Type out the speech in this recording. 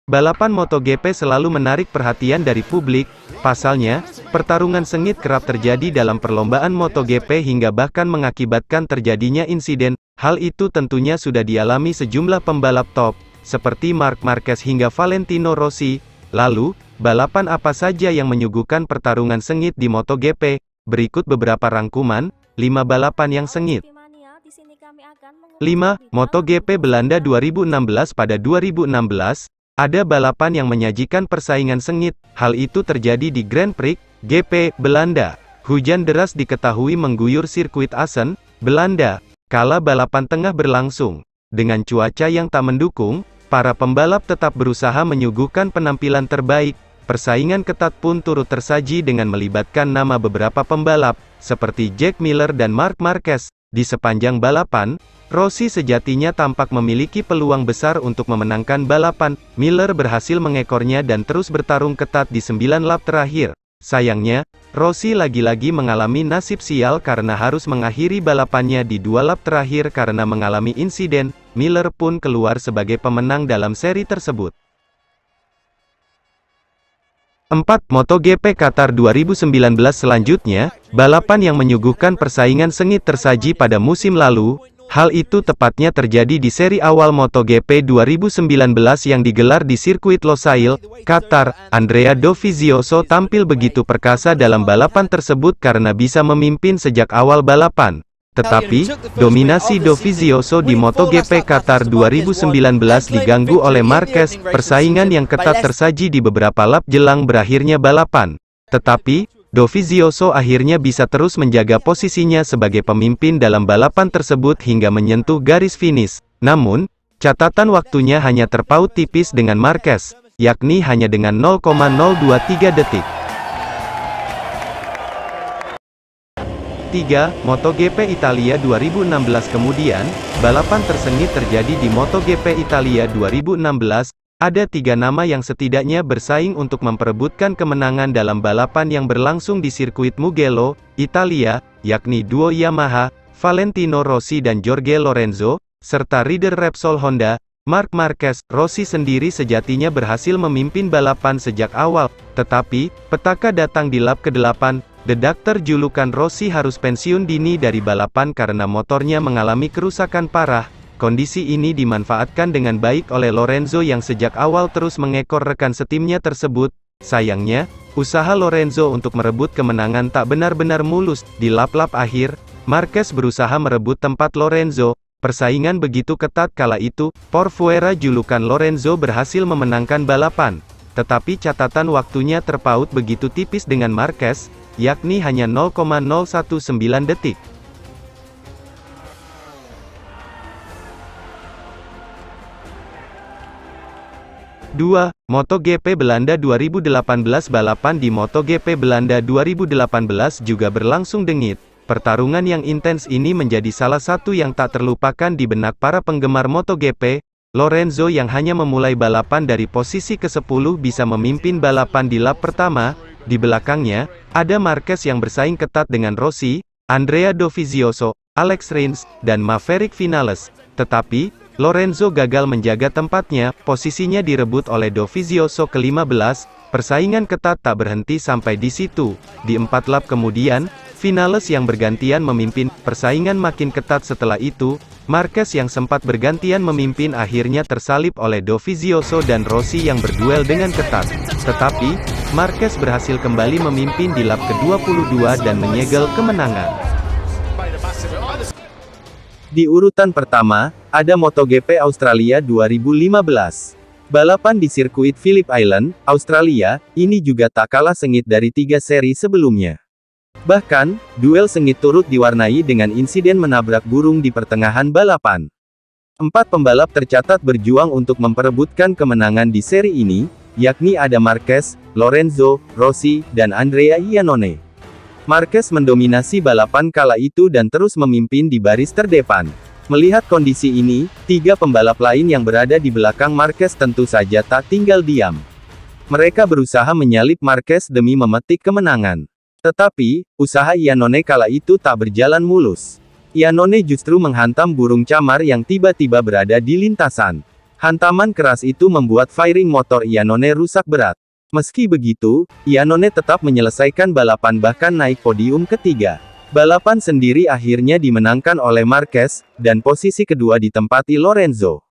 Balapan MotoGP selalu menarik perhatian dari publik. Pasalnya, pertarungan sengit kerap terjadi dalam perlombaan MotoGP hingga bahkan mengakibatkan terjadinya insiden. Hal itu tentunya sudah dialami sejumlah pembalap top, seperti Marc Marquez hingga Valentino Rossi. Lalu, balapan apa saja yang menyuguhkan pertarungan sengit di MotoGP? Berikut beberapa rangkuman, 5 balapan yang sengit. 5. MotoGP Belanda 2016. Pada 2016, ada balapan yang menyajikan persaingan sengit. Hal itu terjadi di Grand Prix GP Belanda. Hujan deras diketahui mengguyur sirkuit Assen, Belanda, kala balapan tengah berlangsung. Dengan cuaca yang tak mendukung, para pembalap tetap berusaha menyuguhkan penampilan terbaik. Persaingan ketat pun turut tersaji dengan melibatkan nama beberapa pembalap, seperti Jack Miller dan Marc Marquez. Di sepanjang balapan, Rossi sejatinya tampak memiliki peluang besar untuk memenangkan balapan. Miller berhasil mengekornya dan terus bertarung ketat di 9 lap terakhir. Sayangnya, Rossi lagi-lagi mengalami nasib sial karena harus mengakhiri balapannya di 2 lap terakhir karena mengalami insiden. Miller pun keluar sebagai pemenang dalam seri tersebut. 4. MotoGP Qatar 2019. Selanjutnya, balapan yang menyuguhkan persaingan sengit tersaji pada musim lalu. Hal itu tepatnya terjadi di seri awal MotoGP 2019 yang digelar di sirkuit Losail, Qatar. Andrea Dovizioso tampil begitu perkasa dalam balapan tersebut karena bisa memimpin sejak awal balapan. Tetapi, dominasi Dovizioso di MotoGP Qatar 2019 diganggu oleh Marquez. Persaingan yang ketat tersaji di beberapa lap jelang berakhirnya balapan. Tetapi, Dovizioso akhirnya bisa terus menjaga posisinya sebagai pemimpin dalam balapan tersebut hingga menyentuh garis finish. Namun, catatan waktunya hanya terpaut tipis dengan Marquez, yakni hanya dengan 0,023 detik. 3. MotoGP Italia 2016. Kemudian, balapan tersengit terjadi di MotoGP Italia 2016. Ada 3 nama yang setidaknya bersaing untuk memperebutkan kemenangan dalam balapan yang berlangsung di sirkuit Mugello, Italia, yakni duo Yamaha, Valentino Rossi dan Jorge Lorenzo, serta rider Repsol Honda, Marc Marquez. Rossi sendiri sejatinya berhasil memimpin balapan sejak awal, tetapi, petaka datang di lap ke-8. The Doctor julukan Rossi harus pensiun dini dari balapan karena motornya mengalami kerusakan parah. Kondisi ini dimanfaatkan dengan baik oleh Lorenzo yang sejak awal terus mengekor rekan setimnya tersebut. Sayangnya, usaha Lorenzo untuk merebut kemenangan tak benar-benar mulus. Di lap-lap akhir, Marquez berusaha merebut tempat Lorenzo. Persaingan begitu ketat kala itu, Por Fuera julukan Lorenzo berhasil memenangkan balapan. Tetapi catatan waktunya terpaut begitu tipis dengan Marquez, yakni hanya 0,019 detik. 2. MotoGP Belanda 2018. Balapan di MotoGP Belanda 2018 juga berlangsung dengit. Pertarungan yang intens ini menjadi salah satu yang tak terlupakan di benak para penggemar MotoGP. Lorenzo yang hanya memulai balapan dari posisi ke-10 bisa memimpin balapan di lap pertama. Di belakangnya, ada Marquez yang bersaing ketat dengan Rossi, Andrea Dovizioso, Alex Rins, dan Maverick Vinales. Tetapi, Lorenzo gagal menjaga tempatnya, posisinya direbut oleh Dovizioso ke-15. Persaingan ketat tak berhenti sampai di situ. Di 4 lap kemudian, Vinales yang bergantian memimpin. Persaingan makin ketat setelah itu. Marquez yang sempat bergantian memimpin akhirnya tersalip oleh Dovizioso dan Rossi yang berduel dengan ketat. Tetapi, Marquez berhasil kembali memimpin di lap ke-22 dan menyegel kemenangan. Di urutan pertama, ada MotoGP Australia 2015. Balapan di sirkuit Phillip Island, Australia, ini juga tak kalah sengit dari 3 seri sebelumnya. Bahkan, duel sengit turut diwarnai dengan insiden menabrak burung di pertengahan balapan. 4 pembalap tercatat berjuang untuk memperebutkan kemenangan di seri ini, yakni ada Marquez, Lorenzo, Rossi, dan Andrea Iannone. Marquez mendominasi balapan kala itu dan terus memimpin di baris terdepan. Melihat kondisi ini, 3 pembalap lain yang berada di belakang Marquez tentu saja tak tinggal diam. Mereka berusaha menyalip Marquez demi memetik kemenangan. Tetapi, usaha Iannone kala itu tak berjalan mulus. Iannone justru menghantam burung camar yang tiba-tiba berada di lintasan. Hantaman keras itu membuat fairing motor Iannone rusak berat. Meski begitu, Iannone tetap menyelesaikan balapan bahkan naik podium ketiga. Balapan sendiri akhirnya dimenangkan oleh Marquez, dan posisi kedua ditempati Lorenzo.